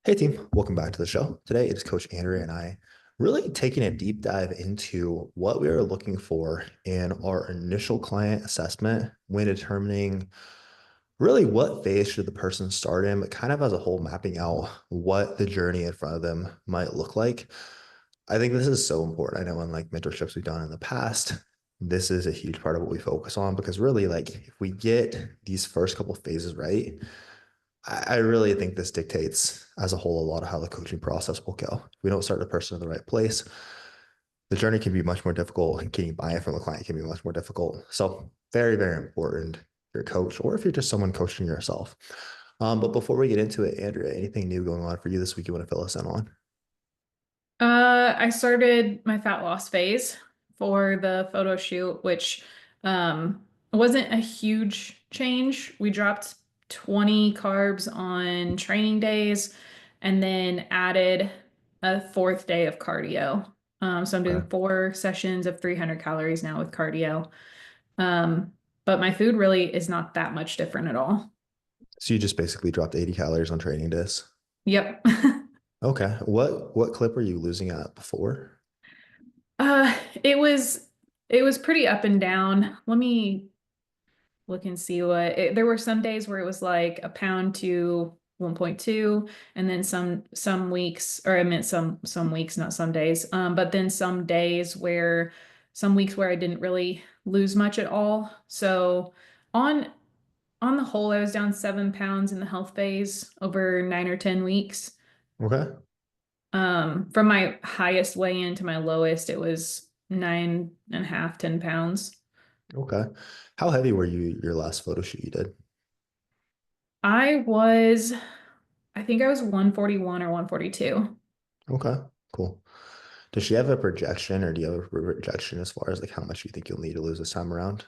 Hey team, welcome back to the show. Today it is Coach Andrea and I really taking a deep dive into what we are looking for in our initial client assessment when determining really what phase should the person start in, but kind of as a whole mapping out what the journey in front of them might look like. I think this is so important. I know in like mentorships we've done in the past, this is a huge part of what we focus on because really like if we get these first couple phases right, I really think this dictates as a whole a lot of how the coaching process will go. If we don't start the person in the right place, the journey can be much more difficult and getting buy-in from the client can be much more difficult. So very, very important if you're a coach or if you're just someone coaching yourself. But before we get into it, Andrea, anything new going on for you this week you want to fill us in on? I started my fat loss phase for the photo shoot, which wasn't a huge change. We dropped 20 carbs on training days and then added a fourth day of cardio. So I'm doing Okay. 4 sessions of 300 calories now with cardio. Um, but my food really is not that much different at all. So you just basically dropped 80 calories on training days. Yep. Okay. What clip were you losing at before? Uh, it was it was pretty up and down. Let me look and see there were some days where it was like a pound to 1.2, and then some weeks, or I meant some weeks, not some days. But then some weeks where I didn't really lose much at all. So on on the whole, I was down 7 pounds in the health phase over 9 or 10 weeks. Okay. From my highest weigh in to my lowest, it was 9.5, 10 pounds. Okay. How heavy were you your last photo shoot you did? I was, I think I was 141 or 142. Okay. Cool. Does she have a projection or do you have a projection as far as like how much you think you'll need to lose this time around?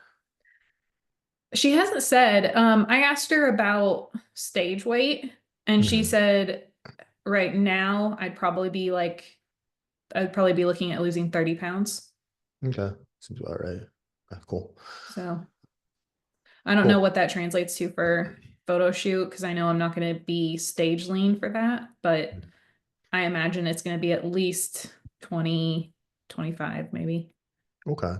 She hasn't said. I asked her about stage weight, and she Hmm. said right now I'd probably be looking at losing 30 pounds. Okay. Seems about right. Okay, cool. So I don't know Cool. what that translates to for photo shoot because I know I'm not going to be stage lean for that, but I imagine it's going to be at least 20, 25 maybe. Okay.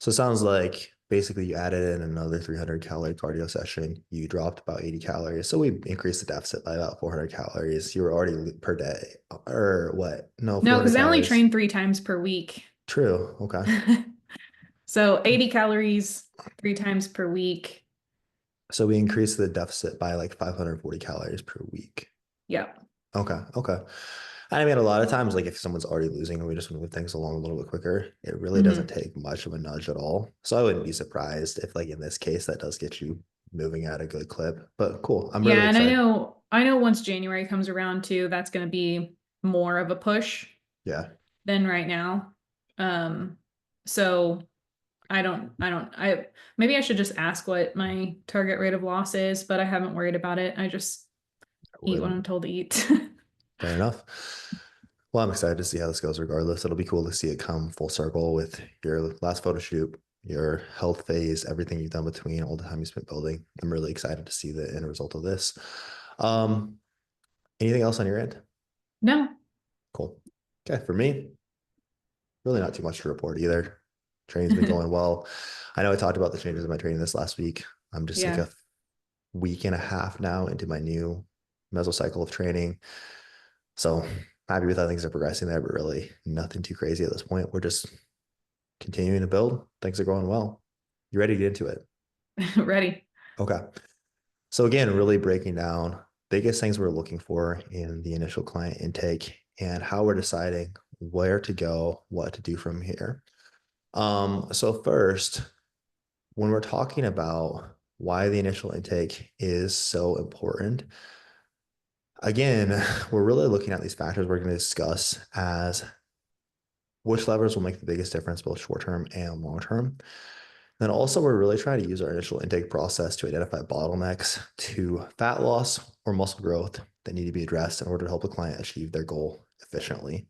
So it sounds like basically you added in another 300 calorie cardio session. You dropped about 80 calories. So we increased the deficit by about 400 calories. You were already per day or what? No, No, 400 because I only calories. train 3 times per week. True. Okay. So 80 calories 3 times per week. So we increased the deficit by like 540 calories per week. Yep. Okay. Okay. I mean, a lot of times, like if someone's already losing and we just move things along a little bit quicker, it really doesn't Hmm. take much of a nudge at all. So I wouldn't be surprised if, like in this case, that does get you moving at a good clip. But cool. I'm really Yeah, and excited. I know once January comes around too, that's going to be more of a push Yeah. than right now. Um, so I maybe I should just ask what my target rate of loss is, but I haven't worried about it. I just I eat what would. I'm told to eat. Fair enough. Well, I'm excited to see how this goes regardless. It'll be cool to see it come full circle with your last photo shoot, your health phase, everything you've done between, all the time you spent building. I'm really excited to see the end result of this. Um, Anything else on your end? No. Cool. Okay, for me, really not too much to report either. Training's been going well. I know I talked about the changes in my training this last week. I'm just like Yeah. a week and a half now into my new mesocycle of training. So happy with how things are progressing there, but really nothing too crazy at this point. We're just continuing to build. Things are going well. You ready to get into it? Ready. Okay. So again, really breaking down biggest things we're looking for in the initial client intake and how we're deciding where to go, what to do from here. So first, when we're talking about why the initial intake is so important, again, we're really looking at these factors we're going to discuss as which levers will make the biggest difference, both short term and long term. Then also, we're really trying to use our initial intake process to identify bottlenecks to fat loss or muscle growth that need to be addressed in order to help the client achieve their goal efficiently.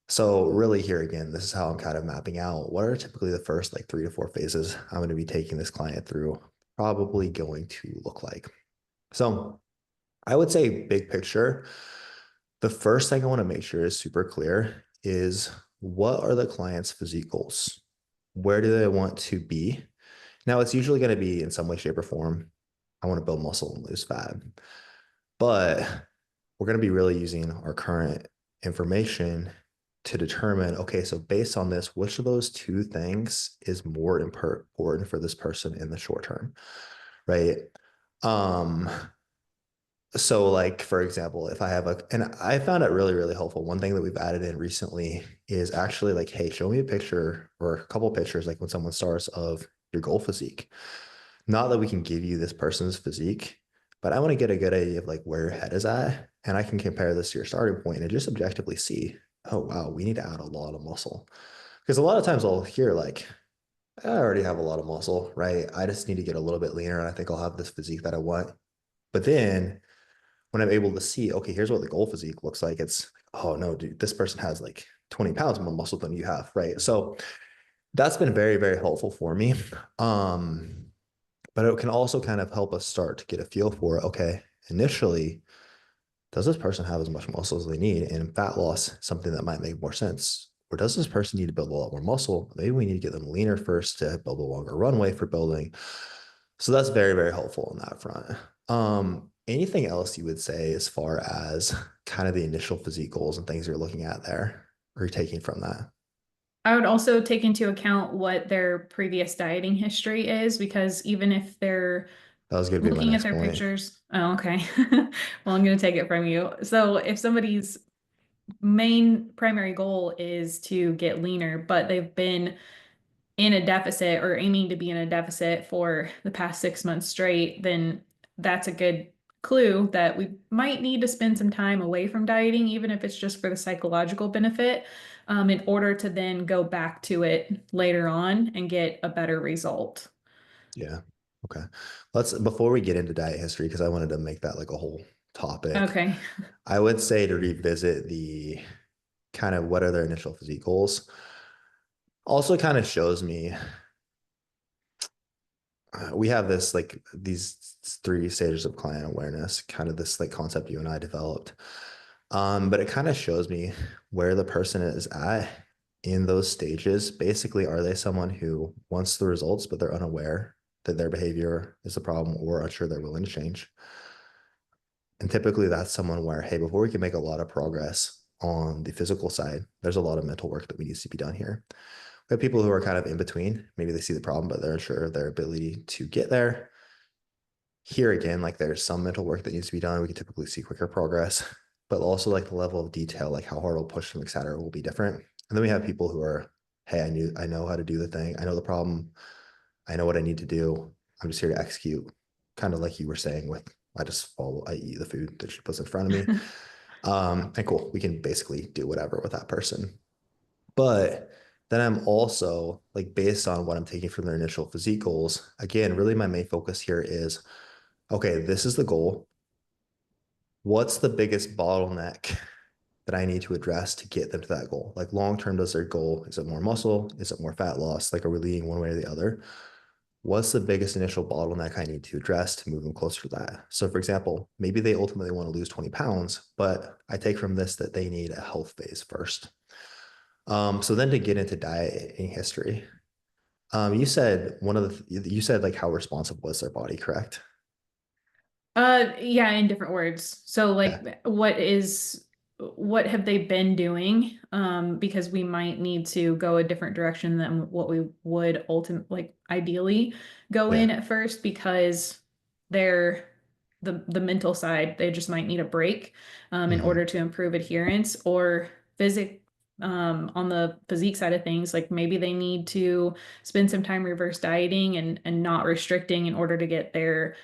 So really here again, this is how I'm kind of mapping out what are typically the first like 3 to 4 phases I'm going to be taking this client through, probably going to look like. So I would say big picture, The first thing I want to make sure is super clear is what are the client's physique goals? Where do they want to be? Now, it's usually going to be in some way, shape, or form. I want to build muscle and lose fat, but we're going to be really using our current information to determine, okay, so based on this, which of those two things is more important for this person in the short term, right? Um, so like for example, if I have a and I found it really, really helpful. One thing that we've added in recently is actually like, hey, show me a picture or a couple pictures, like when someone starts of your goal physique. Not that we can give you this person's physique, but I want to get a good idea of like where your head is at. And I can compare this to your starting point and just objectively see, oh wow, we need to add a lot of muscle. Because a lot of times I'll hear like, I already have a lot of muscle, right? I just need to get a little bit leaner and I think I'll have this physique that I want. But then when I'm able to see, okay, here's what the goal physique looks like, it's, oh no, dude, this person has like 20 pounds more muscle than you have, right? So that's been very, very helpful for me. Um, but it can also kind of help us start to get a feel for, okay, initially, does this person have as much muscle as they need? And fat loss, something that might make more sense. Or does this person need to build a lot more muscle? Maybe we need to get them leaner first to build a longer runway for building. So that's very, very helpful on that front. Anything else you would say as far as kind of the initial physique goals and things you're looking at there or you're taking from that? I would also take into account what their previous dieting history is, because even if they're That was going to be my looking at next their point. pictures, oh, okay. Well, I'm going to take it from you. So if somebody's main primary goal is to get leaner, but they've been in a deficit or aiming to be in a deficit for the past 6 months straight, then that's a good clue that we might need to spend some time away from dieting, even if it's just for the psychological benefit, in order to then go back to it later on and get a better result. Yeah. Okay. Let's, before we get into diet history, because I wanted to make that like a whole topic, Okay. I would say to revisit the kind of what are their initial physique goals. Also, kind of shows me we have this like these three stages of client awareness, kind of this like concept you and I developed. But it kind of shows me where the person is at in those stages. Basically, are they someone who wants the results, but they're unaware that their behavior is a problem or unsure they're willing to change? And typically that's someone where, hey, before we can make a lot of progress on the physical side, there's a lot of mental work that we needs to be done here. We have people who are kind of in between. Maybe they see the problem, but they're unsure of their ability to get there. Here again, like there's some mental work that needs to be done. We can typically see quicker progress, but also like the level of detail, like how hard we'll push them, et cetera, will be different. And then we have people who are, hey, I know how to do the thing. I know the problem. I know what I need to do. I'm just here to execute. Kind of like you were saying with, I just follow, I eat the food that she puts in front of me. And cool, we can basically do whatever with that person. But then I'm also like based on what I'm taking from their initial physique goals. Again, really my main focus here is okay, this is the goal. What's the biggest bottleneck that I need to address to get them to that goal? Like long term, does their goal, is it more muscle? Is it more fat loss? Like, are we leaning one way or the other? What's the biggest initial bottleneck I need to address to move them closer to that? So, for example, maybe they ultimately want to lose 20 pounds, but I take from this that they need a health phase first. So then to get into dieting history, you said you said like how responsive was their body, correct? Yeah, in different words. So Yeah. like what have they been doing? Because we might need to go a different direction than what we would ultimately like ideally go in Yeah. at first, because they're the mental side, they just might need a break in Hmm. order to improve adherence, or physic on the physique side of things, like maybe they need to spend some time reverse dieting and not restricting in order to get their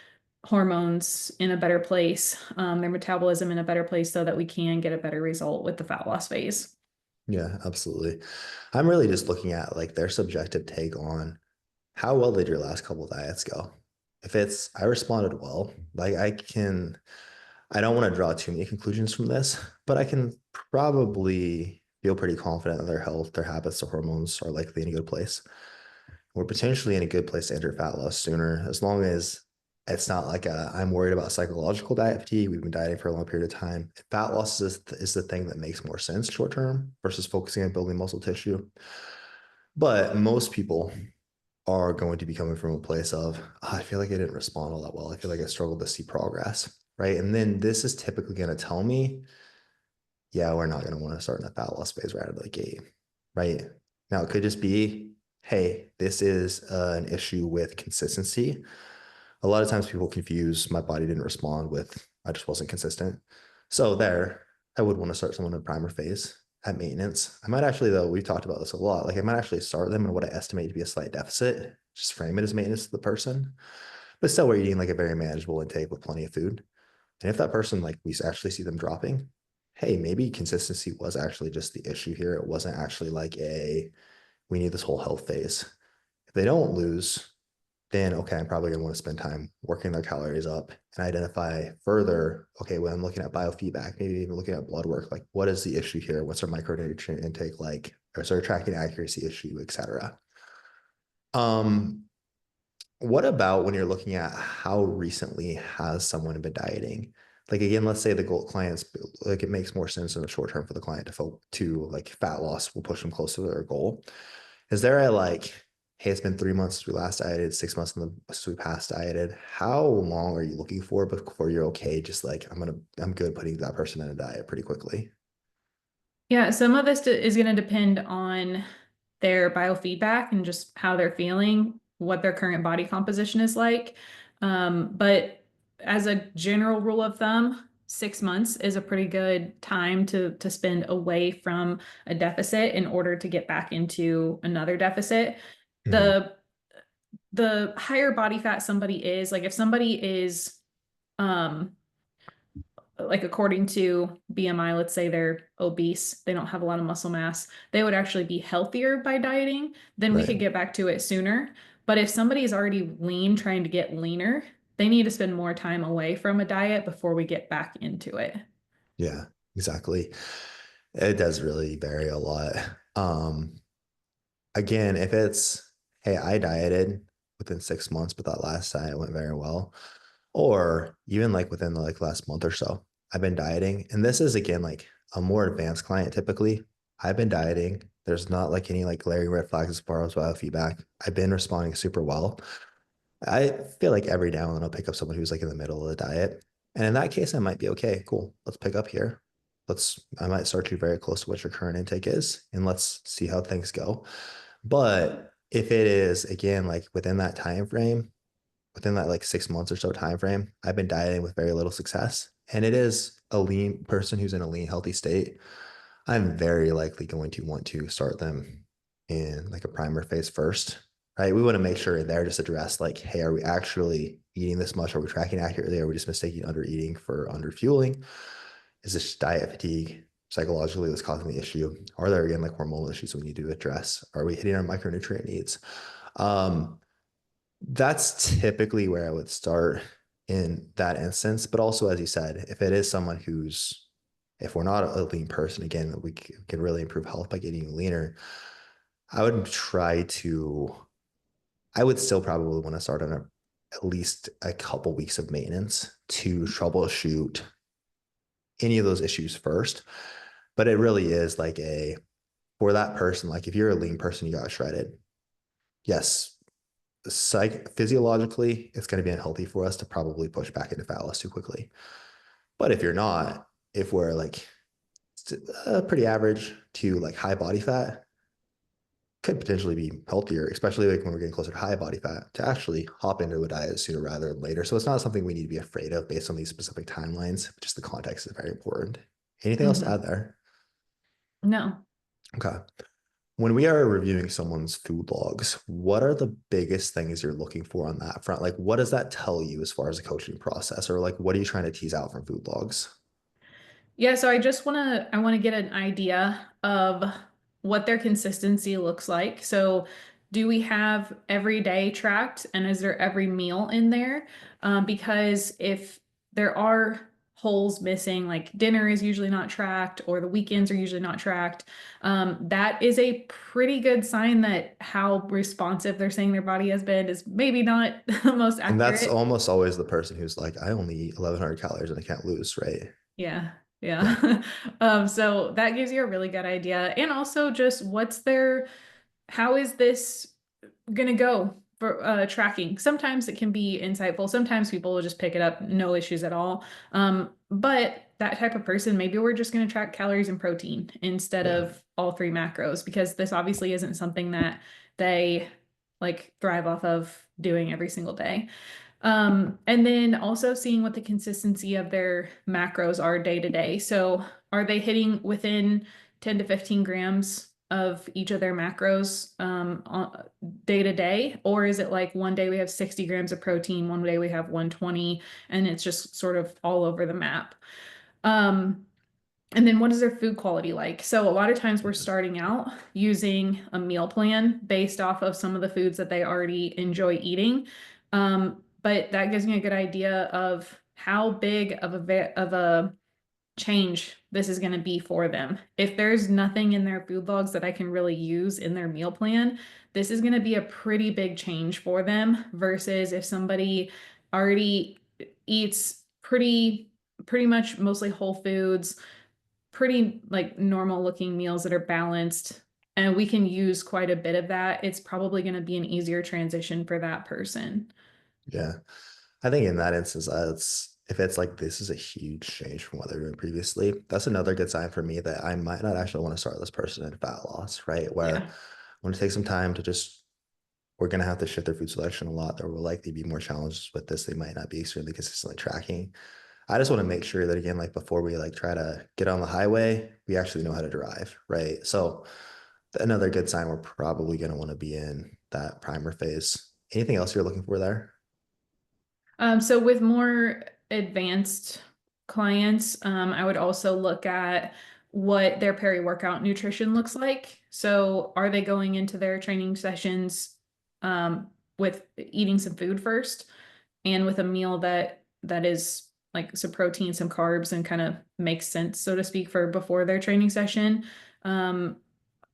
hormones in a better place, their metabolism in a better place, so that we can get a better result with the fat loss phase. Yeah, absolutely. I'm really just looking at like their subjective take on how well did your last couple of diets go? If it's I responded well, like I don't want to draw too many conclusions from this, but I can probably feel pretty confident that their health, their habits, their hormones are likely in a good place. We're potentially in a good place to enter fat loss sooner, as long as It's not like I'm worried about psychological diet fatigue. We've been dieting for a long period of time. Fat loss is the thing that makes more sense short term versus focusing on building muscle tissue. But most people are going to be coming from a place of, "Ah, I feel like I didn't respond all that well. I feel like I struggled to see progress." Right. And then this is typically going to tell me, yeah, we're not going to want to start in the fat loss phase right out of the gate. Right. Now, it could just be, hey, this is an issue with consistency. A lot of times people confuse my body didn't respond with I just wasn't consistent. So there, I would want to start someone in primer phase at maintenance. I might actually, though, we've talked about this a lot. Like I might actually start them in what I estimate to be a slight deficit, just frame it as maintenance to the person, but still we're eating like a very manageable intake with plenty of food. And if that person, like we actually see them dropping, hey, maybe consistency was actually just the issue here. It wasn't actually like we need this whole health phase. If they don't lose, then okay, I'm probably going to want to spend time working their calories up and identify further. Okay, when I'm looking at biofeedback, maybe even looking at blood work, like what is the issue here? What's our micronutrient intake like? Or is there a tracking accuracy issue, et cetera? Um, what about when you're looking at how recently has someone been dieting? Like again, let's say the goal clients like it makes more sense in the short term for the client to like fat loss will push them closer to their goal. Is there a like, hey, it's been 3 months since we last dieted, 6 months since we past dieted? How long are you looking for before you're okay? Just like I'm good putting that person in a diet pretty quickly. Yeah, some of this is going to depend on their biofeedback and just how they're feeling, what their current body composition is like. But as a general rule of thumb, 6 months is a pretty good time to spend away from a deficit in order to get back into another deficit. Mhm. The the higher body fat somebody is, like if somebody is um like according to BMI, let's say they're obese, they don't have a lot of muscle mass, they would actually be healthier by dieting, then we Right. could get back to it sooner. But if somebody is already lean, trying to get leaner, they need to spend more time away from a diet before we get back into it. Yeah, exactly. It does really vary a lot. Um, Again, if it's, hey, I dieted within 6 months, but that last diet went very well, or even like within the like last month or so, I've been dieting. And this is again like a more advanced client typically. I've been dieting. There's not like any like glaring red flags as far as biofeedback. I've been responding super well. I feel like every now and then I'll pick up someone who's like in the middle of the diet. And in that case, I might be okay, cool. Let's pick up here. I might start you very close to what your current intake is and let's see how things go. But if it is again like within that time frame, within that like 6 months or so time frame, I've been dieting with very little success. And it is a lean person who's in a lean, healthy state. I'm very likely going to want to start them in like a primer phase first, right? We want to make sure they're just addressed like, hey, are we actually eating this much? Are we tracking accurately? Are we just mistaking under eating for under fueling? Is this diet fatigue psychologically what's causing the issue? Are there again like hormonal issues we need to address? Are we hitting our micronutrient needs? Um, that's typically where I would start in that instance. But also, as you said, if it is someone who's, if we're not a lean person, again, we can really improve health by getting leaner. I would try to, I would still probably want to start on at least a couple weeks of maintenance to troubleshoot any of those issues first. But it really is like for that person, like if you're a lean person, you got shredded. Yes, physiologically, it's going to be unhealthy for us to probably push back into fat loss too quickly. But if you're not, if we're like pretty average to like high body fat, could potentially be healthier, especially like when we're getting closer to high body fat, to actually hop into a diet sooner rather than later. So it's not something we need to be afraid of based on these specific timelines. Just the context is very important. Anything else to Hmm. add there? No. Okay. When we are reviewing someone's food logs, what are the biggest things you're looking for on that front? Like, what does that tell you as far as the coaching process, or like, what are you trying to tease out from food logs? Yeah, so I want to get an idea of what their consistency looks like. So do we have every day tracked and is there every meal in there? Because if there are holes missing, like dinner is usually not tracked or the weekends are usually not tracked, that is a pretty good sign that how responsive they're saying their body has been is maybe not the most And that's accurate. almost always the person who's like, I only eat 1,100 calories and I can't lose, right? Yeah. Yeah. Yeah. So that gives you a really good idea. And also just how is this going to go for tracking? Sometimes it can be insightful. Sometimes people will just pick it up, no issues at all. But that type of person, maybe we're just going to track calories and protein instead Yeah. of all three macros because this obviously isn't something that they like thrive off of doing every single day. And then also seeing what the consistency of their macros are day to day. So are they hitting within 10 to 15 grams of each of their macros day to day? Or is it like one day we have 60 grams of protein, one day we have 120, and it's just sort of all over the map? Um, and then what is their food quality like? So a lot of times we're starting out using a meal plan based off of some of the foods that they already enjoy eating. But that gives me a good idea of how big of a change this is going to be for them. If there's nothing in their food logs that I can really use in their meal plan, this is going to be a pretty big change for them versus if somebody already eats pretty much mostly whole foods, pretty like normal looking meals that are balanced, and we can use quite a bit of that, it's probably going to be an easier transition for that person. Yeah. I think in that instance, it's if it's like this is a huge change from what they were doing previously, that's another good sign for me that I might not actually want to start this person in fat loss, right? Where Yeah. I want to take some time to just we're gonna have to shift their food selection a lot. There will likely be more challenges with this. They might not be extremely consistently tracking. I just want to make sure that again, like before we like try to get on the highway, we actually know how to drive, right? So another good sign we're probably gonna want to be in that primer phase. Anything else you're looking for there? So with more advanced clients, I would also look at what their peri-workout nutrition looks like. So are they going into their training sessions with eating some food first and with a meal that is like some protein, some carbs, and kind of makes sense, so to speak, for before their training session? Um,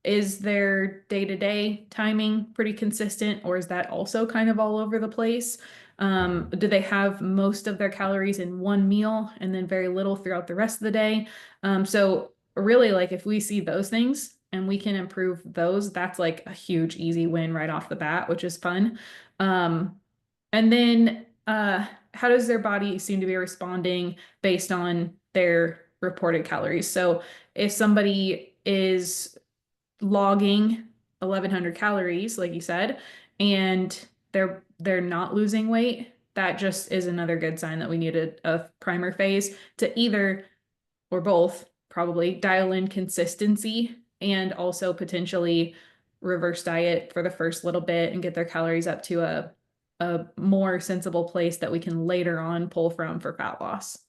is their day-to-day timing pretty consistent, or is that also kind of all over the place? Do they have most of their calories in one meal and then very little throughout the rest of the day? So really, like if we see those things and we can improve those, that's like a huge easy win right off the bat, which is fun. And then how does their body seem to be responding based on their reported calories? So if somebody is logging 1,100 calories, like you said, and they're not losing weight, that just is another good sign that we need a primer phase to either or both probably dial in consistency and also potentially reverse diet for the first little bit and get their calories up to a more sensible place that we can later on pull from for fat loss.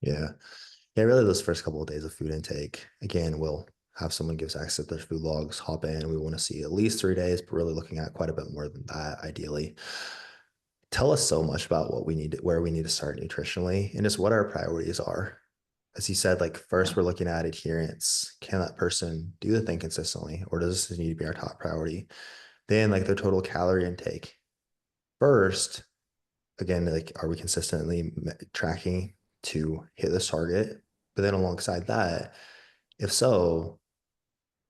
Yeah. Yeah, really those first couple of days of food intake, again, we'll have someone give us access to their food logs, hop in. We want to see at least 3 days, but really looking at quite a bit more than that, ideally. Tell us so much about what we need, where we need to start nutritionally, and just what our priorities are. As you said, like first Yeah. we're looking at adherence. Can that person do the thing consistently, or does this need to be our top priority? Then like their total calorie intake. First, again, like are we consistently tracking to hit this target? But then alongside that, if so,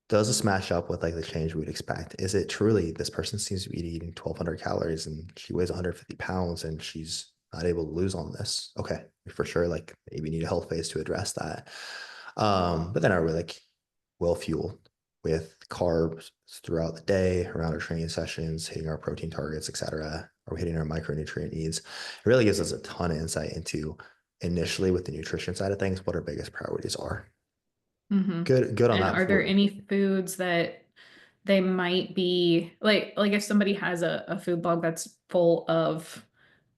does this match up with like the change we'd expect? Is it truly this person seems to be eating 1,200 calories and she weighs 150 pounds and she's not able to lose on this? Okay, for sure. Like maybe need a health phase to address that. But then are we like well fueled with carbs throughout the day, around our training sessions, hitting our protein targets, et cetera? Are we hitting our micronutrient needs? It really gives us a ton of insight into initially with the nutrition side of things, what our biggest priorities are. Hmm. Good on And that are there before. any foods that they might be like if somebody has a food blog that's full of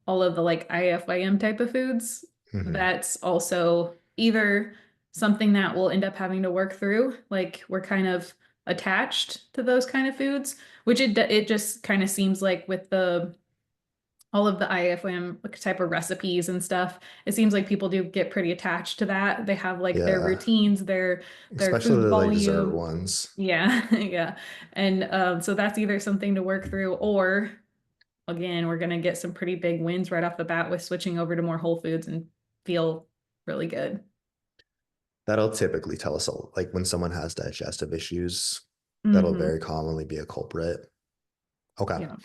all of the like IFIM type of foods, Mhm. that's also either something that we'll end up having to work through, like we're kind of attached to those kind of foods, which it just kind of seems like with the all of the IFM type of recipes and stuff. It seems like people do get pretty attached to that. They have like their Yeah, routines, their especially food the like dessert volume. ones. Yeah, yeah. And so that's either something to work through, or again, we're gonna get some pretty big wins right off the bat with switching over to more whole foods and feel really good. That'll typically tell us, like when someone has digestive issues, that'll Hmm. very commonly be a culprit. Okay. Yeah.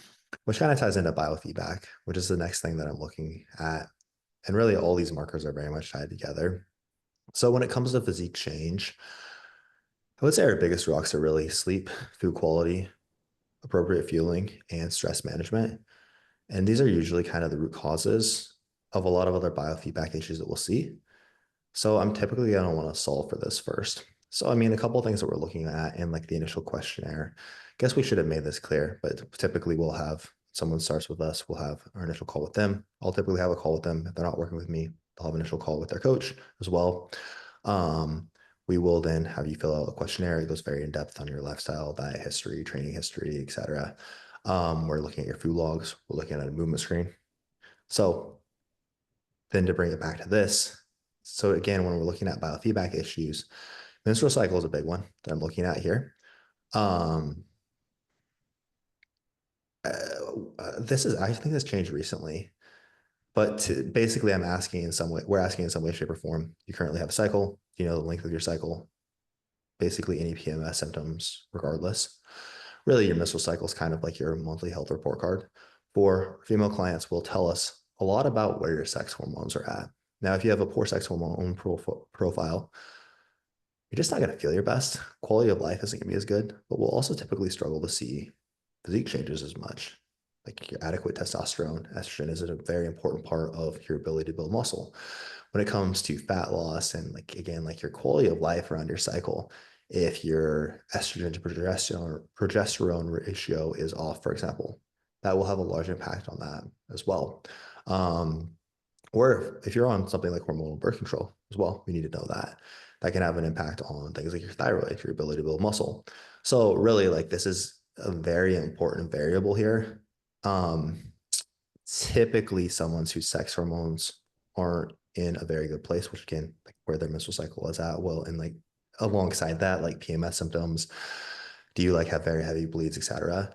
Which kind of ties into biofeedback, which is the next thing that I'm looking at. And really, all these markers are very much tied together. So when it comes to physique change, I would say our biggest rocks are really sleep, food quality, appropriate fueling, and stress management. And these are usually kind of the root causes of a lot of other biofeedback issues that we'll see. So I'm typically going to want to solve for this first. So, I mean, a couple of things that we're looking at in like the initial questionnaire, I guess we should have made this clear, but typically we'll have someone starts with us, we'll have our initial call with them. I'll typically have a call with them. If they're not working with me, they'll have an initial call with their coach as well. Um, we will then have you fill out a questionnaire. It goes very in depth on your lifestyle, diet history, training history, etc. We're looking at your food logs. We're looking at a movement screen. So then to bring it back to this, so again, when we're looking at biofeedback issues, menstrual cycle is a big one that I'm looking at here. Um, this is, I think this changed recently, but basically I'm asking in some way, we're asking in some way, shape or form, you currently have a cycle, you know, the length of your cycle, basically any PMS symptoms, regardless. Really, your menstrual cycle is kind of like your monthly health report card. For female clients, will tell us a lot about where your sex hormones are at. Now, if you have a poor sex hormone profile, you're just not going to feel your best. Quality of life isn't going to be as good, but we'll also typically struggle to see physique changes as much. Like your adequate testosterone, estrogen is a very important part of your ability to build muscle. When it comes to fat loss and like again, like your quality of life around your cycle, if your estrogen to progesterone ratio is off, for example, that will have a large impact on that as well. Um, or if you're on something like hormonal birth control as well, we need to know that. That can have an impact on things like your thyroid, your ability to build muscle. So really, like this is a very important variable here. Um, Typically, someone's whose sex hormones aren't in a very good place, which again, like where their menstrual cycle is at, well, and like alongside that, like PMS symptoms, do you like have very heavy bleeds, etc.,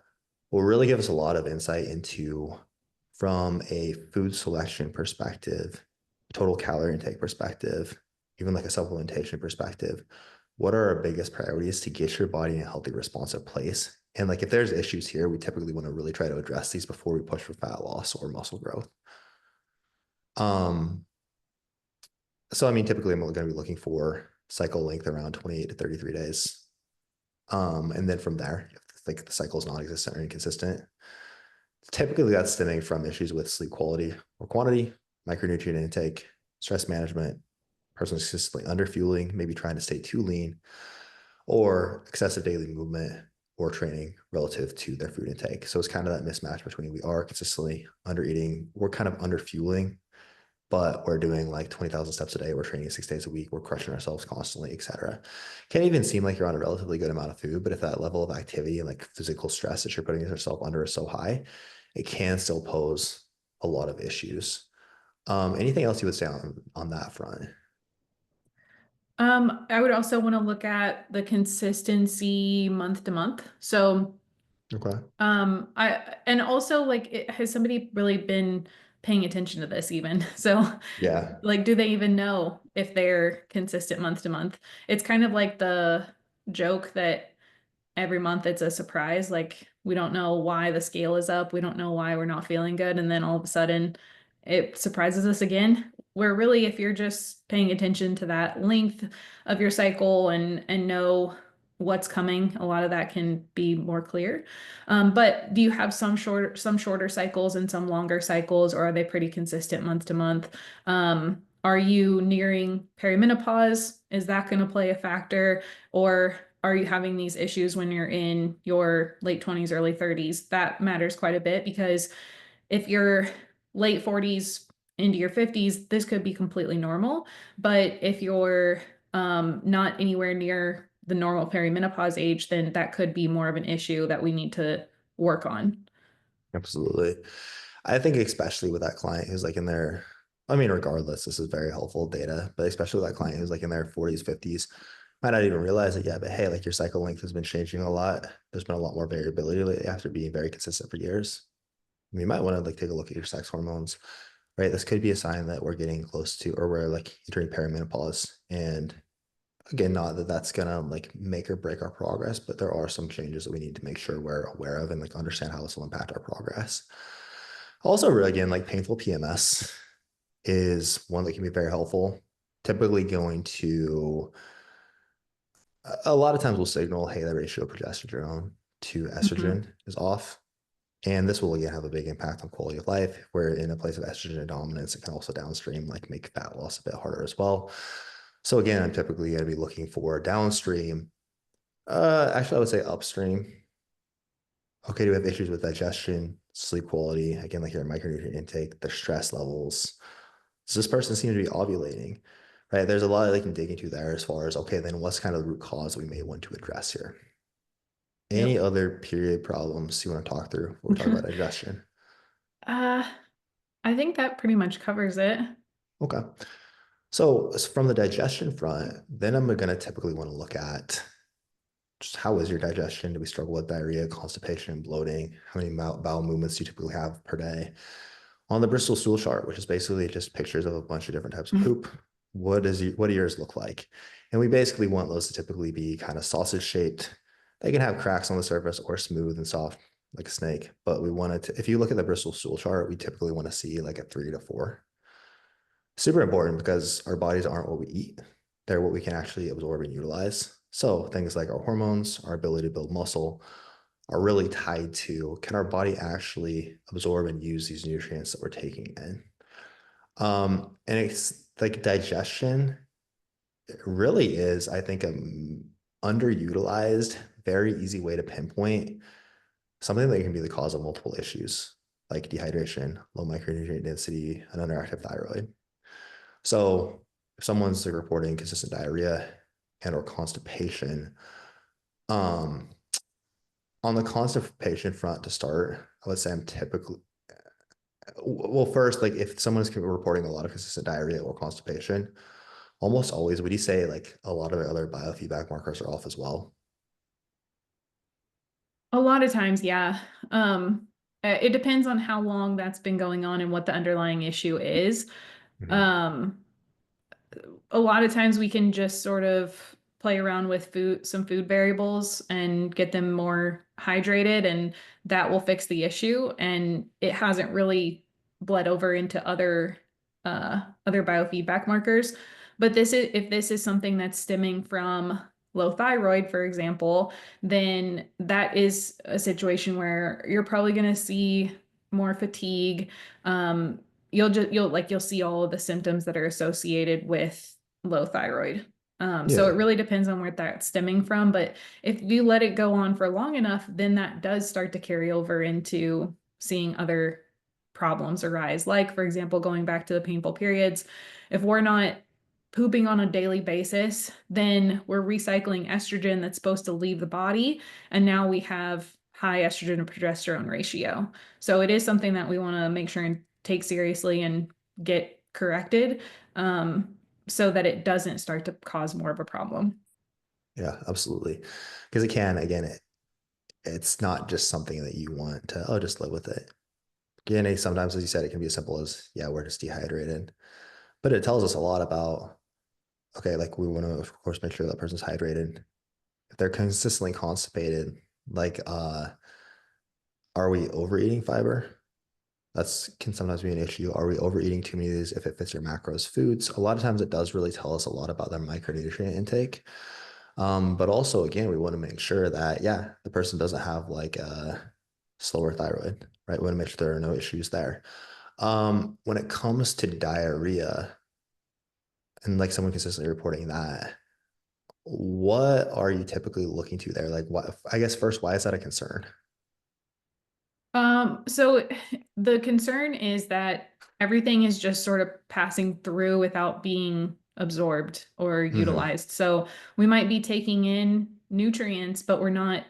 will really give us a lot of insight into from a food selection perspective, total calorie intake perspective, even like a supplementation perspective, what are our biggest priorities to get your body in a healthy, responsive place? And like if there's issues here, we typically want to really try to address these before we push for fat loss or muscle growth. Um, so I mean, typically I'm going to be looking for cycle length around 28 to 33 days. And then from there, if like the cycle is non-existent or inconsistent, typically that's stemming from issues with sleep quality or quantity, micronutrient intake, stress management, person's consistently underfueling, maybe trying to stay too lean, or excessive daily movement or training relative to their food intake. So it's kind of that mismatch between we are consistently under eating, we're kind of under fueling, but we're doing like 20,000 steps a day. We're training 6 days a week. We're crushing ourselves constantly, et cetera. Can even seem like you're on a relatively good amount of food, but if that level of activity and like physical stress that you're putting yourself under is so high, it can still pose a lot of issues. Anything else you would say on that front? I would also want to look at the consistency month to month. So, Okay. I and also like, has somebody really been paying attention to this even? So, Yeah. like, do they even know if they're consistent month to month? It's kind of like the joke that every month it's a surprise. Like, we don't know why the scale is up. We don't know why we're not feeling good. And then all of a sudden it surprises us again. Where really, if you're just paying attention to that length of your cycle and know what's coming, a lot of that can be more clear. But do you have some shorter cycles and some longer cycles, or are they pretty consistent month to month? Are you nearing perimenopause? Is that going to play a factor? Or are you having these issues when you're in your late 20s, early 30s? That matters quite a bit, because if you're late 40s into your 50s, this could be completely normal. But if you're not anywhere near the normal perimenopause age, then that could be more of an issue that we need to work on. Absolutely. I think especially with that client who's like in their, I mean, regardless, this is very helpful data, but especially with that client who's like in their 40s, 50s, might not even realize it yet, but hey, like your cycle length has been changing a lot. There's been a lot more variability lately after being very consistent for years. You might want to like take a look at your sex hormones, right? This could be a sign that we're getting close to, or we're like entering perimenopause. And again, not that that's gonna like make or break our progress, but there are some changes that we need to make sure we're aware of and like understand how this will impact our progress. Also, again, like painful PMS is one that can be very helpful. Typically going to a lot of times will signal, hey, the ratio of progesterone to Mhm. estrogen is off. And this will again have a big impact on quality of life. Where in a place of estrogen dominance, it can also downstream like make fat loss a bit harder as well. So again, I'm typically going to be looking for downstream. Actually, I would say upstream. Okay, do we have issues with digestion, sleep quality? Again, like your micronutrient intake, their stress levels. Does this person seem to be ovulating? Right? There's a lot they can dig into there as far as okay, then what's kind of the root cause we may want to address here? Any Yep. other period problems you want to talk through when we talk about digestion? Uh, I think that pretty much covers it. Okay. So from the digestion front, then I'm going to typically want to look at just how is your digestion? Do we struggle with diarrhea, constipation, bloating? How many bowel movements do you typically have per day? On the Bristol stool chart, which is basically just pictures of a bunch of different types of poop, what do yours look like? And we basically want those to typically be kind of sausage shaped. They can have cracks on the surface or smooth and soft like a snake. But we want it to, if you look at the Bristol stool chart, we typically want to see like a 3 to 4. Super important because our bodies aren't what we eat. They're what we can actually absorb and utilize. So things like our hormones, our ability to build muscle are really tied to can our body actually absorb and use these nutrients that we're taking in? And it's like digestion really is, I think, a underutilized, very easy way to pinpoint something that can be the cause of multiple issues like dehydration, low micronutrient density, and underactive thyroid. So if someone's like reporting consistent diarrhea and or constipation, um, on the constipation front to start, I would say I'm typically well, first, like if someone's reporting a lot of consistent diarrhea or constipation, almost always would you say like a lot of the other biofeedback markers are off as well? A lot of times, yeah. It depends on how long that's been going on and what the underlying issue is. Mhm. Um, a lot of times we can just sort of play around with some food variables and get them more hydrated, and that will fix the issue. And it hasn't really bled over into other biofeedback markers. But if this is something that's stemming from low thyroid, for example, then that is a situation where you're probably going to see more fatigue. Um, you'll see all of the symptoms that are associated with low thyroid. So it Yeah. really depends on where that's stemming from. But if you let it go on for long enough, then that does start to carry over into seeing other problems arise. Like, for example, going back to the painful periods, if we're not pooping on a daily basis, then we're recycling estrogen that's supposed to leave the body. And now we have high estrogen to progesterone ratio. So it is something that we want to make sure and take seriously and get corrected. So that it doesn't start to cause more of a problem. Yeah, absolutely. Because it can, again, it's not just something that you want to, oh, just live with it. Again, sometimes, as you said, it can be as simple as, yeah, we're just dehydrated. But it tells us a lot about, okay, like we want to, of course, make sure that person's hydrated. If they're consistently constipated, like, are we overeating fiber? That's can sometimes be an issue. Are we overeating too many of these if it fits your macros foods? A lot of times it does really tell us a lot about their micronutrient intake. But also, again, we want to make sure that, yeah, the person doesn't have like a slower thyroid, right? We want to make sure there are no issues there. When it comes to diarrhea and like someone consistently reporting that, what are you typically looking to there? Like, what, I guess first, why is that a concern? So the concern is that everything is just sort of passing through without being absorbed or Hmm. utilized. So we might be taking in nutrients, but we're not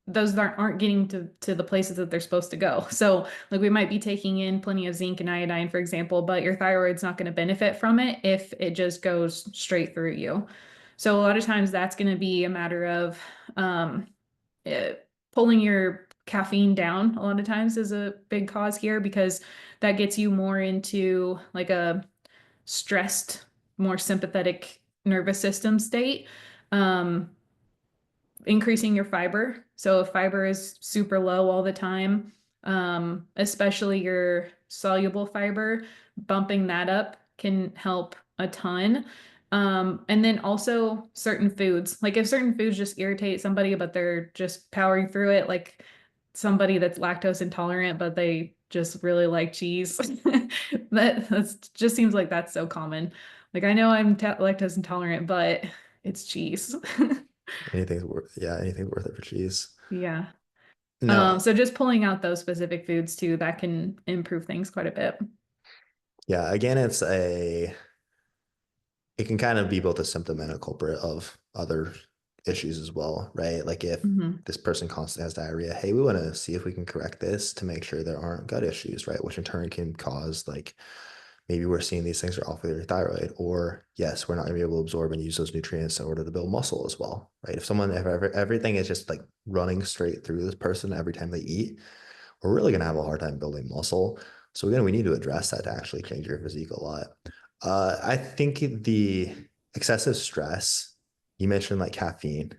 those aren't getting to the places that they're supposed to go. So like we might be taking in plenty of zinc and iodine, for example, but your thyroid's not going to benefit from it if it just goes straight through you. So a lot of times that's going to be a matter of um, pulling your caffeine down. A lot of times is a big cause here because that gets you more into like a stressed, more sympathetic nervous system state. Um, Increasing your fiber. So if fiber is super low all the time, especially your soluble fiber, bumping that up can help a ton. And then also certain foods, like if certain foods just irritate somebody, but they're just powering through it, like somebody that's lactose intolerant, but they just really like cheese. That's just seems like that's so common. Like I know I'm lactose intolerant, but it's cheese. Anything's worth, yeah, anything's worth it for cheese. Yeah. No, So just pulling out those specific foods too, that can improve things quite a bit. yeah, again, it can kind of be both a symptom and a culprit of other issues as well, right? Like if Hmm. this person constantly has diarrhea, hey, we want to see if we can correct this to make sure there aren't gut issues, right? Which in turn can cause like maybe we're seeing these things are off with your thyroid, or yes, we're not going to be able to absorb and use those nutrients in order to build muscle as well, right? If everything is just like running straight through this person every time they eat, we're really going to have a hard time building muscle. So again, we need to address that to actually change your physique a lot. I think the excessive stress, you mentioned like caffeine,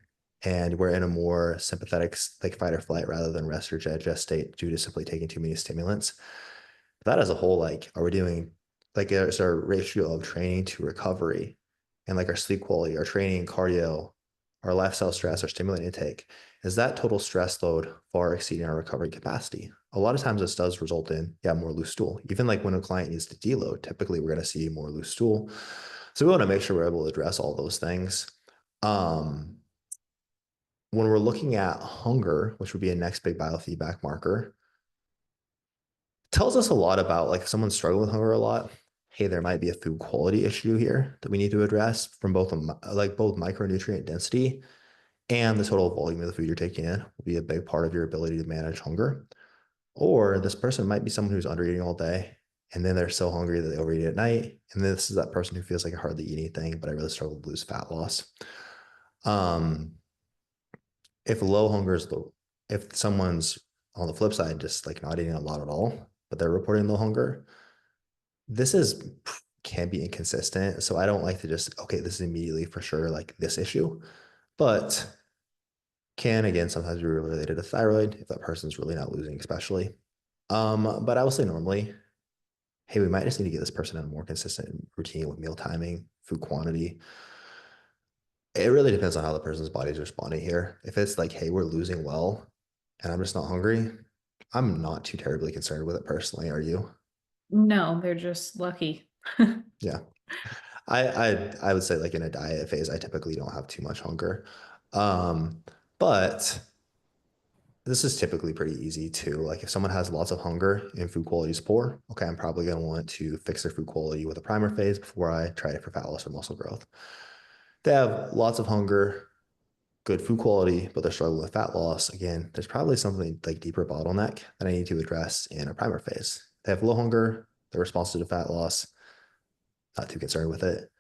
and we're in a more sympathetic like fight or flight rather than rest or digest state due to simply taking too many stimulants. That as a whole, like, are we doing like is our ratio of training to recovery and like our sleep quality, our training, cardio, our lifestyle stress, our stimulant intake, is that total stress load far exceeding our recovery capacity? A lot of times this does result in, yeah, more loose stool. Even like when a client needs to deload, typically we're going to see more loose stool. So we want to make sure we're able to address all those things. Um, when we're looking at hunger, which would be a next big biofeedback marker, tells us a lot about like if someone's struggling with hunger a lot, hey, there might be a food quality issue here that we need to address from both micronutrient density and the total volume of the food you're taking in will be a big part of your ability to manage hunger. Or this person might be someone who's under eating all day and then they're so hungry that they overeat at night. And this is that person who feels like I hardly eat anything, but I really struggle to lose fat loss. Um, if low hunger is low, if someone's on the flip side, just like not eating a lot at all, but they're reporting low hunger, this is can be inconsistent. So I don't like to just, okay, this is immediately for sure like this issue, but can again sometimes be related to thyroid if that person's really not losing, especially. But I will say normally, hey, we might just need to get this person in a more consistent routine with meal timing, food quantity. It really depends on how the person's body is responding here. If it's like, hey, we're losing well and I'm just not hungry, I'm not too terribly concerned with it personally. Are you? No, they're just lucky. Yeah. I would say like in a diet phase, I typically don't have too much hunger. But this is typically pretty easy too. Like if someone has lots of hunger and food quality is poor, okay, I'm probably going to want to fix their food quality with a primer phase before I try it for fat loss or muscle growth. They have lots of hunger, good food quality, but they're struggling with fat loss. Again, there's probably something like deeper bottleneck that I need to address in a primer phase. They have low hunger, they're responsive to fat loss, not too concerned with it.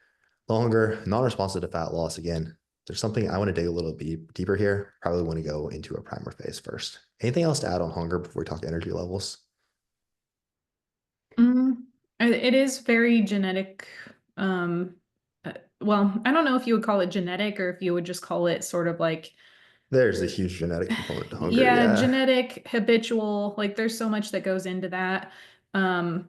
Longer, non-responsive to fat loss. Again, there's something I want to dig a little bit deeper here. Probably want to go into a primer phase first. Anything else to add on hunger before we talk energy levels? Mm, it is very genetic. Um, well, I don't know if you would call it genetic or if you would just call it sort of like, There's a huge genetic component to hunger. yeah, Yeah. genetic, habitual. Like there's so much that goes into that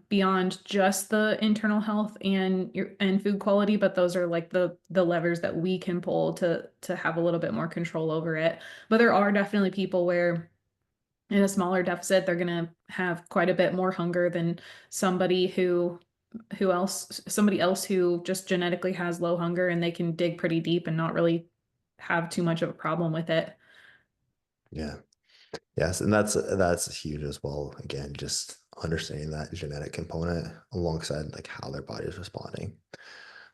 beyond just the internal health and your and food quality, but those are like the levers that we can pull to have a little bit more control over it. But there are definitely people where in a smaller deficit, they're going to have quite a bit more hunger than somebody somebody else who just genetically has low hunger and they can dig pretty deep and not really have too much of a problem with it. Yeah. Yes. And that's huge as well. Again, just understanding that genetic component alongside like how their body is responding.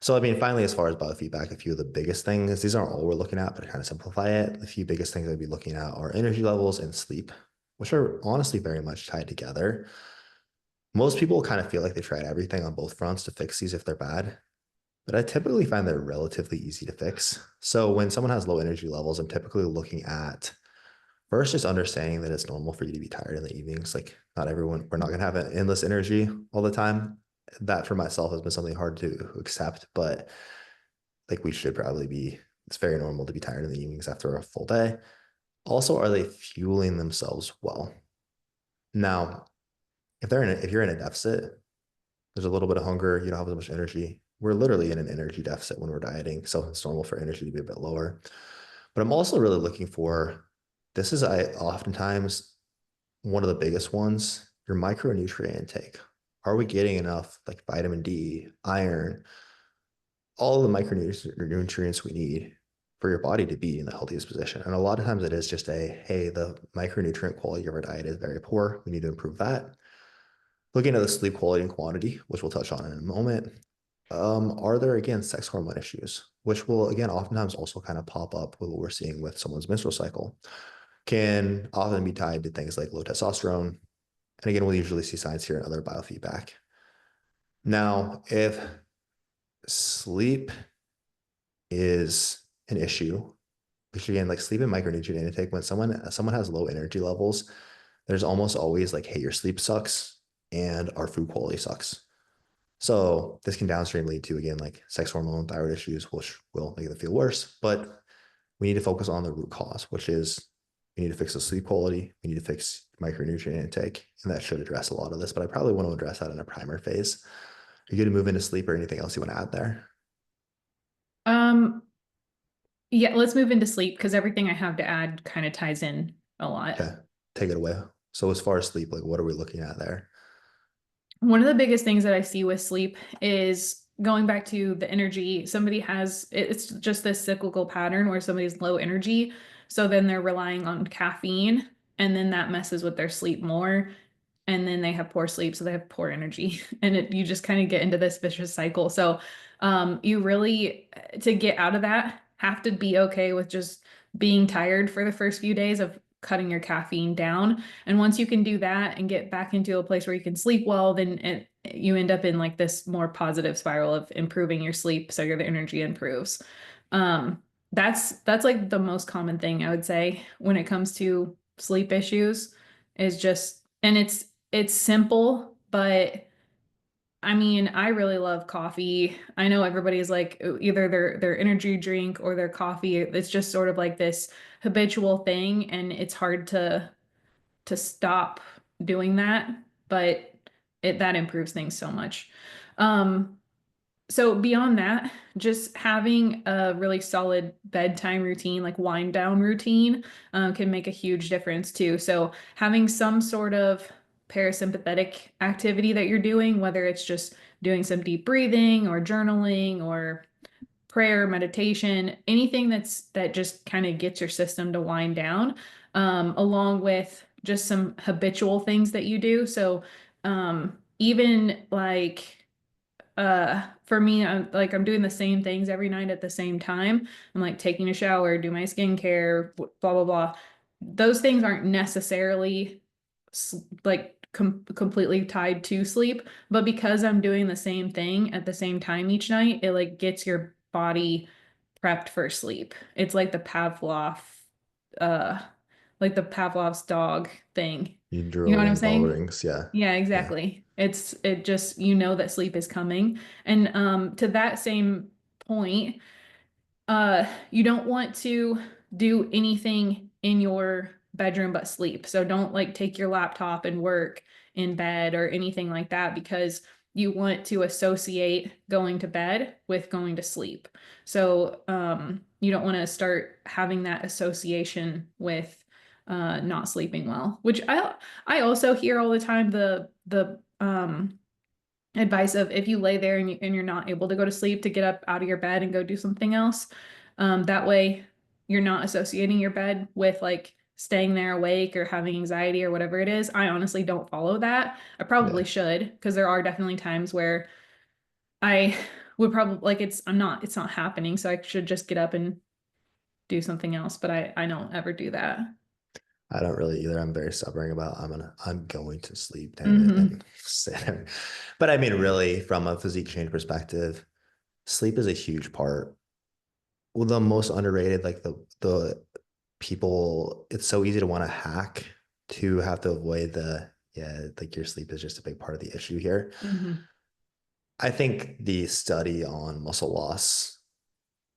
So, I mean, finally, as far as biofeedback, a few of the biggest things, these aren't all we're looking at, but to kind of simplify it, the few biggest things I'd be looking at are energy levels and sleep, which are honestly very much tied together. Most people kind of feel like they tried everything on both fronts to fix these if they're bad, but I typically find they're relatively easy to fix. So, when someone has low energy levels, I'm typically looking at first just understanding that it's normal for you to be tired in the evenings. Like, not everyone, we're not going to have an endless energy all the time. That for myself has been something hard to accept, but like we should probably be, it's very normal to be tired in the evenings after a full day. Also, are they fueling themselves well? Now, if you're in a deficit, there's a little bit of hunger, you don't have as much energy. We're literally in an energy deficit when we're dieting, so it's normal for energy to be a bit lower. But I'm also really looking for this is I oftentimes one of the biggest ones, your micronutrient intake. Are we getting enough like vitamin D, iron, all the micronutrients we need for your body to be in the healthiest position? And a lot of times it is just hey, the micronutrient quality of our diet is very poor. We need to improve that. Looking at the sleep quality and quantity, which we'll touch on in a moment. Are there again sex hormone issues, which will again oftentimes also kind of pop up with what we're seeing with someone's menstrual cycle, can often be tied to things like low testosterone. And again, we'll usually see signs here in other biofeedback. Now, if sleep is an issue, which again, like sleep and micronutrient intake, when someone has low energy levels, there's almost always like, hey, your sleep sucks and our food quality sucks. So this can downstream lead to again like sex hormone, thyroid issues, which will make them feel worse. But we need to focus on the root cause, which is we need to fix the sleep quality, we need to fix micronutrient intake, and that should address a lot of this. But I probably want to address that in a primer phase. Are you going to move into sleep or anything else you want to add there? Um, yeah, let's move into sleep because everything I have to add kind of ties in a lot. Okay, take it away. So as far as sleep, like what are we looking at there? One of the biggest things that I see with sleep is going back to the energy. Somebody has, it's just this cyclical pattern where somebody's low energy. So then they're relying on caffeine, and then that messes with their sleep more. And then they have poor sleep, so they have poor energy. And you just kind of get into this vicious cycle. So you really, to get out of that, have to be okay with just being tired for the first few days of cutting your caffeine down. And once you can do that and get back into a place where you can sleep well, then you end up in like this more positive spiral of improving your sleep so your energy improves. Um, that's like the most common thing I would say when it comes to sleep issues is just, and it's simple, but I mean, I really love coffee. I know everybody's like either their energy drink or their coffee. It's just sort of like this habitual thing, and it's hard to stop doing that, but it that improves things so much. Um, so beyond that, just having a really solid bedtime routine, like wind down routine, can make a huge difference too. So having some sort of parasympathetic activity that you're doing, whether it's just doing some deep breathing or journaling or prayer, meditation, anything that just kind of gets your system to wind down, along with just some habitual things that you do. So even like for me, I'm doing the same things every night at the same time. I'm like taking a shower, do my skincare, blah blah blah. Those things aren't necessarily like completely tied to sleep, but because I'm doing the same thing at the same time each night, it like gets your body prepped for sleep. It's uh like the Pavlov's dog thing. You You know what I'm drooling, bell saying? rings. Yeah. Yeah, Yeah. exactly. It just you know that sleep is coming. And to that same point, you don't want to do anything in your bedroom but sleep. So don't like take your laptop and work in bed or anything like that because you want to associate going to bed with going to sleep. So you don't want to start having that association with not sleeping well, which I also hear all the time the advice of if you lay there and you're not able to go to sleep to get up out of your bed and go do something else. That way you're not associating your bed with like staying there awake or having anxiety or whatever it is. I honestly don't follow that. I probably Yeah. should because there are definitely times where I would probably like it's not happening, so I should just get up and do something else, but I don't ever do that. I don't really either. I'm very stubborn about I'm going to sleep, damn it, Hmm. and sit there. But I mean, really, from a physique change perspective, sleep is a huge part. Well, the most underrated, like the people, it's so easy to want to hack to have to avoid the yeah, like your sleep is just a big part of the issue here. Hmm. I think the study on muscle loss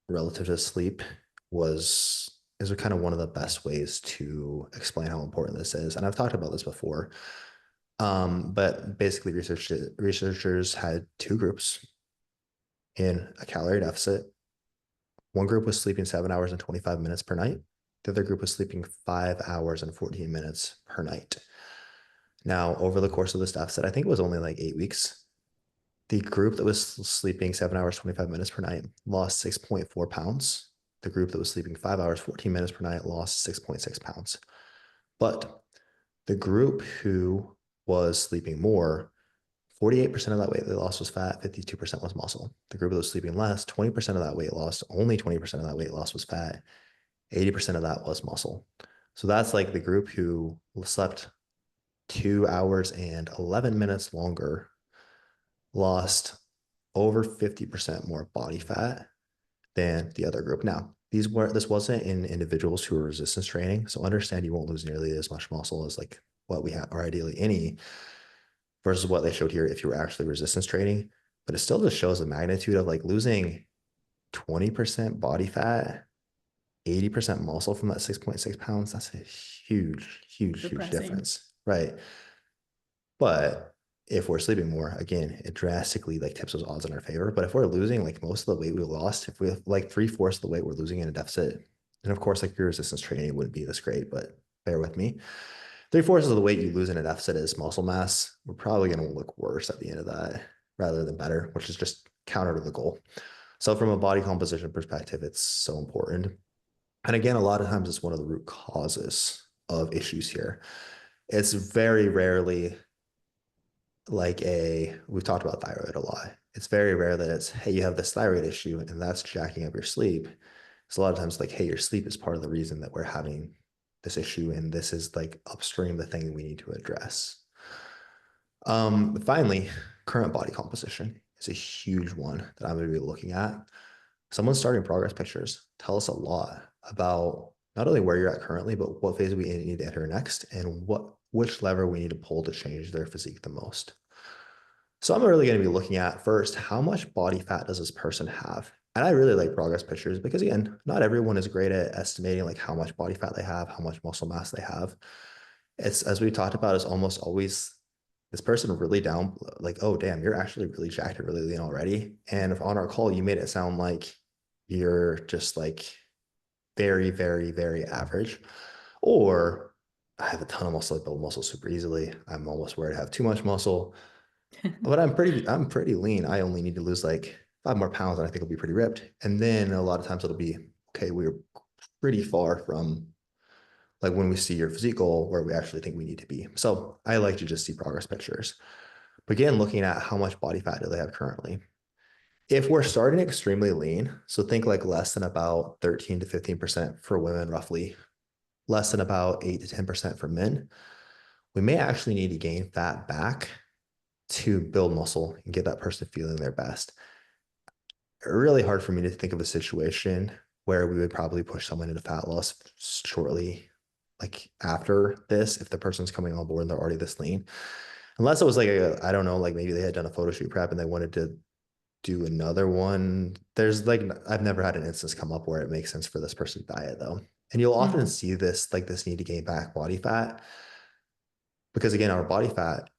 relative to sleep was is kind of one of the best ways to explain how important this is. And I've talked about this before. But basically researchers had two groups in a calorie deficit. One group was sleeping 7 hours and 25 minutes per night. The other group was sleeping 5 hours and 14 minutes per night. Now, over the course of this deficit, I think it was only like 8 weeks. The group that was sleeping 7 hours, 25 minutes per night lost 6.4 pounds. The group that was sleeping 5 hours, 14 minutes per night lost 6.6 pounds. But the group who was sleeping more, 48% of that weight they lost was fat, 52% was muscle. The group that was sleeping less, 20% of that weight loss, only 20% of that weight loss was fat, 80% of that was muscle. So that's like the group who slept 2 hours and 11 minutes longer lost over 50% more body fat than the other group. Now, this wasn't in individuals who were resistance training. So understand you won't lose nearly as much muscle as like what we have, or ideally any, versus what they showed here if you were actually resistance training. But it still just shows the magnitude of like losing 20% body fat, 80% muscle from that 6.6 pounds. That's a huge, huge, huge Depressing. difference. Right. But if we're sleeping more, again, it drastically like tips those odds in our favor. But if we're losing like most of the weight we lost, if we have like three-fourths of the weight we're losing in a deficit, and of course, like your resistance training wouldn't be this great, but bear with me. Three-fourths of the weight you lose in a deficit is muscle mass. We're probably going to look worse at the end of that rather than better, which is just counter to the goal. So, from a body composition perspective, it's so important. And again, a lot of times it's one of the root causes of issues here. It's very rarely we've talked about thyroid a lot. It's very rare that it's, hey, you have this thyroid issue and that's jacking up your sleep. It's a lot of times like, hey, your sleep is part of the reason that we're having this issue. And this is like upstream the thing we need to address. Finally, current body composition is a huge one that I'm going to be looking at. Someone's starting progress pictures tell us a lot about not only where you're at currently, but what phase we need to enter next and which lever we need to pull to change their physique the most. So I'm really going to be looking at first, how much body fat does this person have? And I really like progress pictures because again, not everyone is great at estimating like how much body fat they have, how much muscle mass they have. It's as we talked about, is almost always this person really down, like, oh damn, you're actually really jacked and really lean already. And if on our call you made it sound like you're just like very, very, very average, or I have a ton of muscle, I build muscle super easily. I'm almost worried I have too much muscle. But I'm pretty lean. I only need to lose like 5 more pounds and I think I'll be pretty ripped. And then a lot of times it'll be, okay, we're pretty far from like when we see your physique goal where we actually think we need to be. So I like to just see progress pictures. But again, looking at how much body fat do they have currently. If we're starting extremely lean, so think like less than about 13 to 15% for women, roughly, less than about 8 to 10% for men, we may actually need to gain fat back to build muscle and get that person feeling their best. Really hard for me to think of a situation where we would probably push someone into fat loss shortly, like after this, if the person's coming on board and they're already this lean. Unless it was like I don't know, like maybe they had done a photo shoot prep and they wanted to do another one. There's like I've never had an instance come up where it makes sense for this person's diet though. And you'll often Mhm. see this like this need to gain back body fat because again, our body fat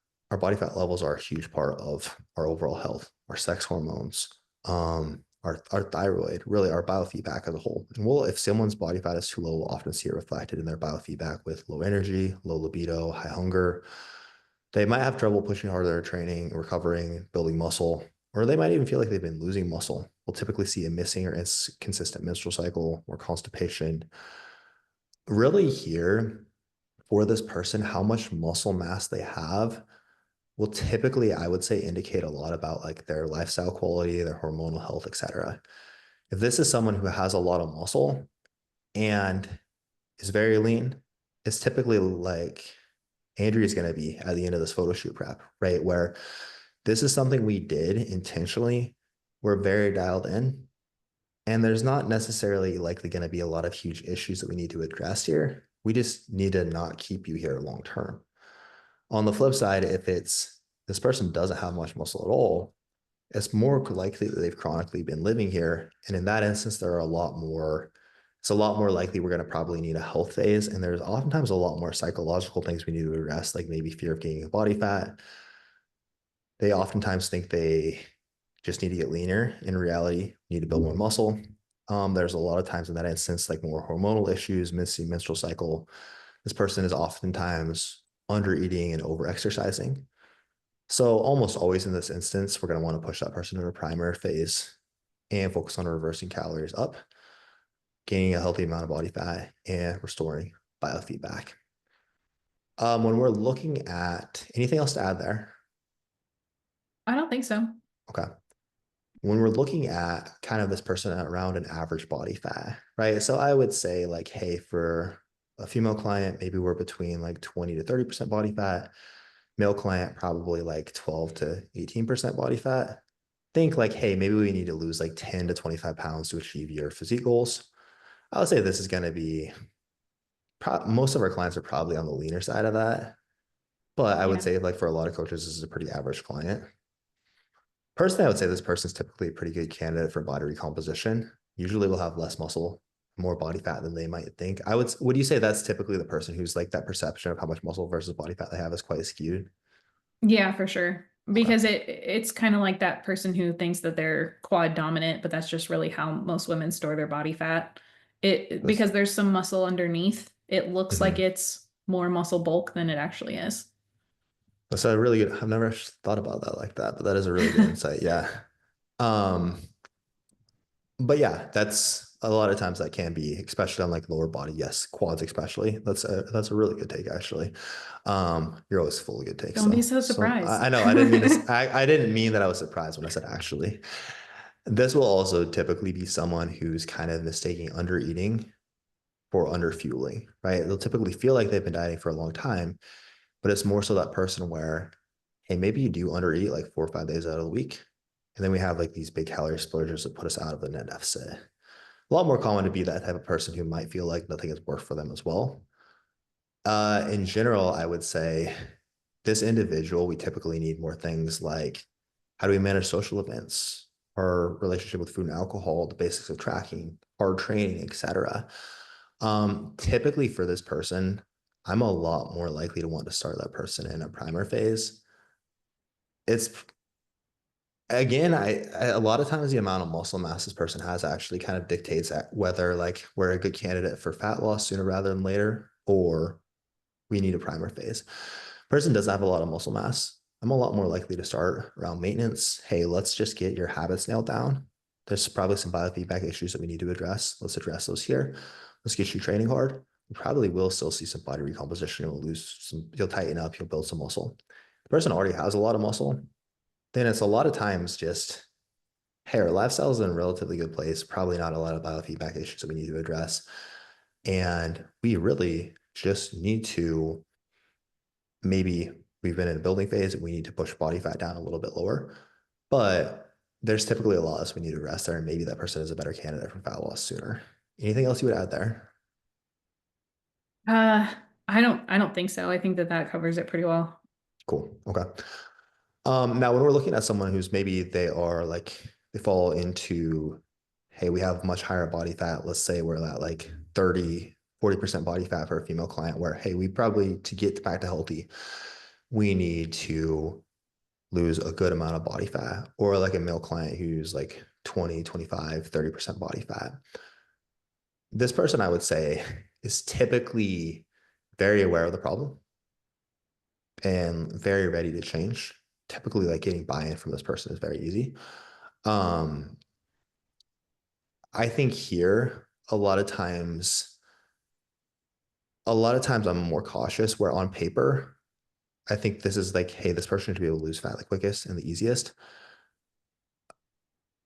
levels are a huge part of our overall health, our sex hormones, our thyroid, really our biofeedback as a whole. And if someone's body fat is too low, we'll often see it reflected in their biofeedback with low energy, low libido, high hunger. They might have trouble pushing harder, training, recovering, building muscle, or they might even feel like they've been losing muscle. We'll typically see a missing or inconsistent menstrual cycle or constipation. Really here for this person, how much muscle mass they have will typically, I would say, indicate a lot about like their lifestyle quality, their hormonal health, etc. If this is someone who has a lot of muscle and is very lean, it's typically like Andrea is going to be at the end of this photo shoot prep, right? Where this is something we did intentionally. We're very dialed in, and there's not necessarily likely going to be a lot of huge issues that we need to address here. We just need to not keep you here long term. On the flip side, if it's this person doesn't have much muscle at all, it's more likely that they've chronically been living here. And in that instance, there are a lot more, it's a lot more likely we're going to probably need a health phase. And there's oftentimes a lot more psychological things we need to address, like maybe fear of gaining body fat. They oftentimes think they just need to get leaner. In reality, need to build more muscle. There's a lot of times in that instance, like more hormonal issues, missing menstrual cycle. This person is oftentimes under eating and over exercising. So almost always in this instance, we're going to want to push that person to a primer phase and focus on reversing calories up, gaining a healthy amount of body fat, and restoring biofeedback. When we're looking at anything else to add there, I don't think so. okay. When we're looking at kind of this person at around an average body fat, right? So I would say like, hey, for a female client, maybe we're between like 20 to 30% body fat. Male client, probably like 12 to 18% body fat. Think like, hey, maybe we need to lose like 10 to 25 pounds to achieve your physique goals. I would say this is going to be, most of our clients are probably on the leaner side of that. But I would Yeah. say like for a lot of coaches, this is a pretty average client. Personally, I would say this person's typically a pretty good candidate for body recomposition. Usually will have less muscle, more body fat than they might think. Would you say that's typically the person who's like that perception of how much muscle versus body fat they have is quite skewed? Yeah, for sure. Okay. Because it's kind of like that person who thinks that they're quad dominant, but that's just really how most women store their body fat. It That's, because there's some muscle underneath, it looks like mhm. it's more muscle bulk than it actually is. That's a really good, I've never thought about that like that, but that is a really good insight. Yeah. Um, but yeah, that's a lot of times that can be, especially on like lower body. Yes, quads especially. That's a really good take actually. You're always full of good takes Don't be though. so So surprised. I know I didn't mean to. I didn't mean that I was surprised when I said actually. This will also typically be someone who's kind of mistaking under eating for under fueling, right? They'll typically feel like they've been dieting for a long time, but it's more so that person where, hey, maybe you do under eat like 4 or 5 days out of the week, and then we have like these big calorie splurges that put us out of the net deficit. A lot more common to be that type of person who might feel like nothing has worked for them as well. In general, I would say this individual, we typically need more things like how do we manage social events, our relationship with food and alcohol, the basics of tracking, hard training, etc. Typically for this person, I'm a lot more likely to want to start that person in a primer phase. It's again, a lot of times the amount of muscle mass this person has actually kind of dictates whether like we're a good candidate for fat loss sooner rather than later, or we need a primer phase. Person doesn't have a lot of muscle mass. I'm a lot more likely to start around maintenance. Hey, let's just get your habits nailed down. There's probably some biofeedback issues that we need to address. Let's address those here. Let's get you training hard. We probably will still see some body recomposition. You'll lose some, you'll tighten up, you'll build some muscle. The person already has a lot of muscle, then it's a lot of times just, hey, our lifestyle is in a relatively good place, probably not a lot of biofeedback issues that we need to address. And we really just need to maybe we've been in a building phase and we need to push body fat down a little bit lower. But there's typically a lot else we need to address there. And maybe that person is a better candidate for fat loss sooner. Anything else you would add there? Uh, I don't think so. I think that that covers it pretty well. Cool. Okay. Now when we're looking at someone who's maybe they are like they fall into, hey, we have much higher body fat. Let's say we're at like 30, 40% body fat for a female client where, hey, we probably to get back to healthy, we need to lose a good amount of body fat, or like a male client who's like 20, 25, 30% body fat. This person, I would say, is typically very aware of the problem and very ready to change. Typically, like getting buy-in from this person is very easy. Um, I think here a lot of times I'm more cautious where on paper, I think this is like, hey, this person should be able to lose fat the quickest and the easiest.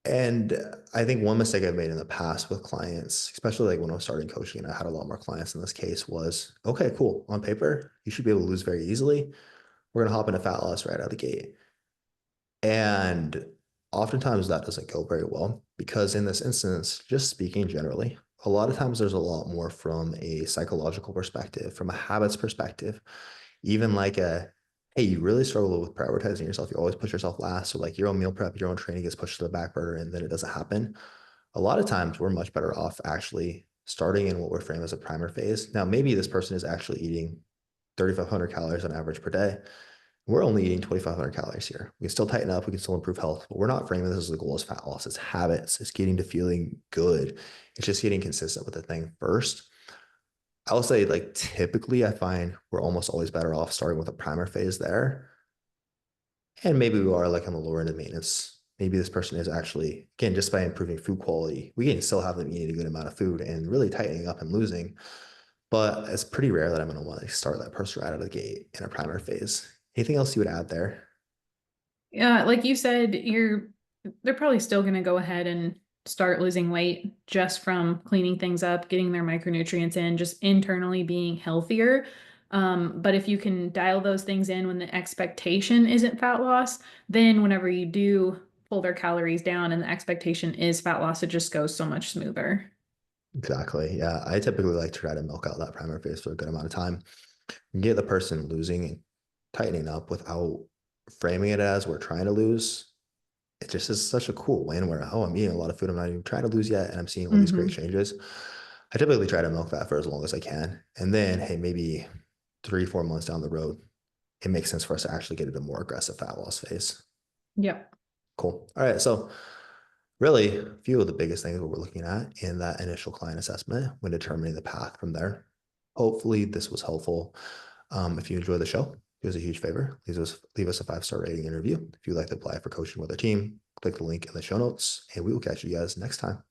And I think one mistake I've made in the past with clients, especially like when I was starting coaching and I had a lot more clients in this case, was okay, cool. On paper, you should be able to lose very easily. We're going to hop into fat loss right out of the gate. And oftentimes that doesn't go very well because in this instance, just speaking generally, a lot of times there's a lot more from a psychological perspective, from a habits perspective, even like a, hey, you really struggle with prioritizing yourself. You always put yourself last. So like your own meal prep, your own training gets pushed to the back burner and then it doesn't happen. A lot of times we're much better off actually starting in what we're framed as a primer phase. Now, maybe this person is actually eating 3,500 calories on average per day. We're only eating 2,500 calories here. We can still tighten up. We can still improve health, but we're not framing this as the goal as fat loss. It's habits. It's getting to feeling good. It's just getting consistent with the thing first. I will say, like, typically, I find we're almost always better off starting with a primer phase there. And maybe we are like on the lower end of maintenance. Maybe this person is actually, again, just by improving food quality, we can still have them eating a good amount of food and really tightening up and losing. But it's pretty rare that I'm going to want to start that person right out of the gate in a primer phase. Anything else you would add there? Yeah, like you said, they're probably still going to go ahead and start losing weight just from cleaning things up, getting their micronutrients in, just internally being healthier. But if you can dial those things in when the expectation isn't fat loss, then whenever you do pull their calories down and the expectation is fat loss, it just goes so much smoother. Exactly. Yeah. I typically like to try to milk out that primer phase for a good amount of time and get the person losing and tightening up without framing it as we're trying to lose. It just is such a cool win where, oh, I'm eating a lot of food I'm not even trying to lose yet. And I'm seeing all these great Hmm. changes. I typically try to milk that for as long as I can. And then, hey, maybe 3, 4 months down the road, it makes sense for us to actually get into a more aggressive fat loss phase. Yep. Cool. All right. So, really, a few of the biggest things that we're looking at in that initial client assessment when determining the path from there. Hopefully, this was helpful. If you enjoy the show, do us a huge favor. Leave us a 5-star rating and review. If you'd like to apply for coaching with our team, click the link in the show notes, and we will catch you guys next time.